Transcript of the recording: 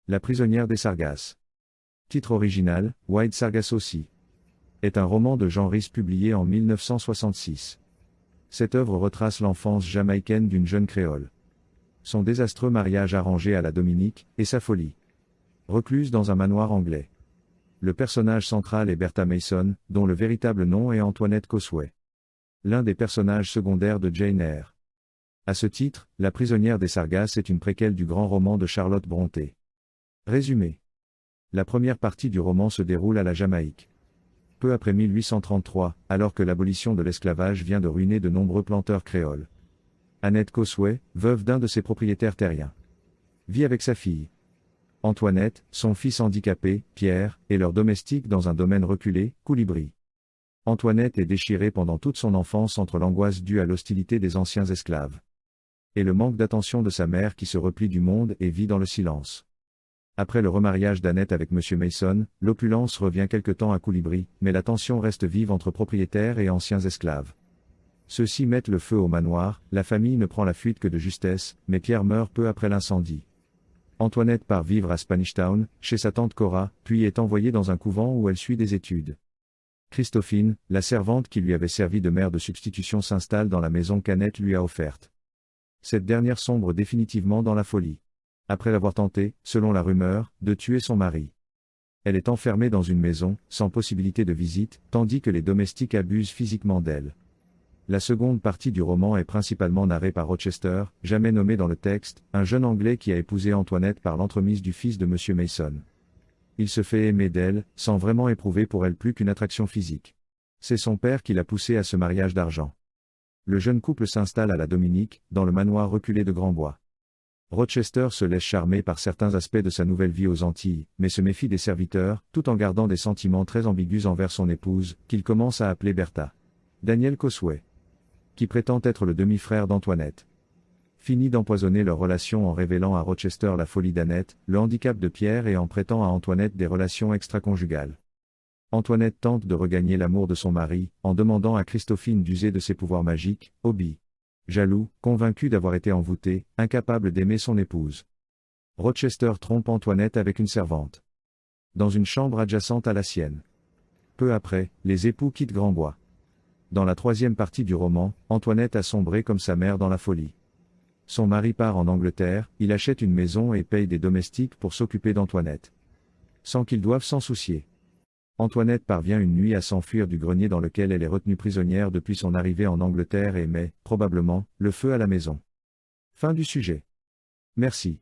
La prisonnière des Sargasses. Titre original, White Sargasso Sea. Est un roman de Jean Rhys publié en 1966. Cette œuvre retrace l'enfance jamaïcaine d'une jeune créole. Son désastreux mariage arrangé à la Dominique, et sa folie. Recluse dans un manoir anglais. Le personnage central est Bertha Mason, dont le véritable nom est Antoinette Cosway. L'un des personnages secondaires de Jane Eyre. À ce titre, La prisonnière des Sargasses est une préquelle du grand roman de Charlotte Brontë. Résumé. La première partie du roman se déroule à la Jamaïque. Peu après 1833, alors que l'abolition de l'esclavage vient de ruiner de nombreux planteurs créoles. Annette Cosway, veuve d'un de ses propriétaires terriens, vit avec sa fille Antoinette, son fils handicapé, Pierre, et leur domestique dans un domaine reculé, Coulibrey. Antoinette est déchirée pendant toute son enfance entre l'angoisse due à l'hostilité des anciens esclaves et le manque d'attention de sa mère qui se replie du monde et vit dans le silence. Après le remariage d'Annette avec M. Mason, l'opulence revient quelque temps à Coulibrey, mais la tension reste vive entre propriétaires et anciens esclaves. Ceux-ci mettent le feu au manoir, la famille ne prend la fuite que de justesse, mais Pierre meurt peu après l'incendie. Antoinette part vivre à Spanish Town, chez sa tante Cora, puis est envoyée dans un couvent où elle suit des études. Christophine, la servante qui lui avait servi de mère de substitution s'installe dans la maison qu'Annette lui a offerte. Cette dernière sombre définitivement dans la folie. Après l'avoir tenté, selon la rumeur, de tuer son mari. Elle est enfermée dans une maison, sans possibilité de visite, tandis que les domestiques abusent physiquement d'elle. La seconde partie du roman est principalement narrée par Rochester, jamais nommé dans le texte, un jeune Anglais qui a épousé Antoinette par l'entremise du fils de M. Mason. Il se fait aimer d'elle, sans vraiment éprouver pour elle plus qu'une attraction physique. C'est son père qui l'a poussé à ce mariage d'argent. Le jeune couple s'installe à la Dominique, dans le manoir reculé de Grandbois. Rochester se laisse charmer par certains aspects de sa nouvelle vie aux Antilles, mais se méfie des serviteurs, tout en gardant des sentiments très ambigus envers son épouse, qu'il commence à appeler Bertha. Daniel Cosway, qui prétend être le demi-frère d'Antoinette, finit d'empoisonner leur relation en révélant à Rochester la folie d'Annette, le handicap de Pierre et en prêtant à Antoinette des relations extra-conjugales. Antoinette tente de regagner l'amour de son mari, en demandant à Christophine d'user de ses pouvoirs magiques, Hobby. Jaloux, convaincu d'avoir été envoûté, incapable d'aimer son épouse. Rochester trompe Antoinette avec une servante. Dans une chambre adjacente à la sienne. Peu après, les époux quittent Grandbois. Dans la troisième partie du roman, Antoinette a sombré comme sa mère dans la folie. Son mari part en Angleterre, il achète une maison et paye des domestiques pour s'occuper d'Antoinette. Sans qu'ils doivent s'en soucier. Antoinette parvient une nuit à s'enfuir du grenier dans lequel elle est retenue prisonnière depuis son arrivée en Angleterre et met, probablement, le feu à la maison. Fin du sujet. Merci.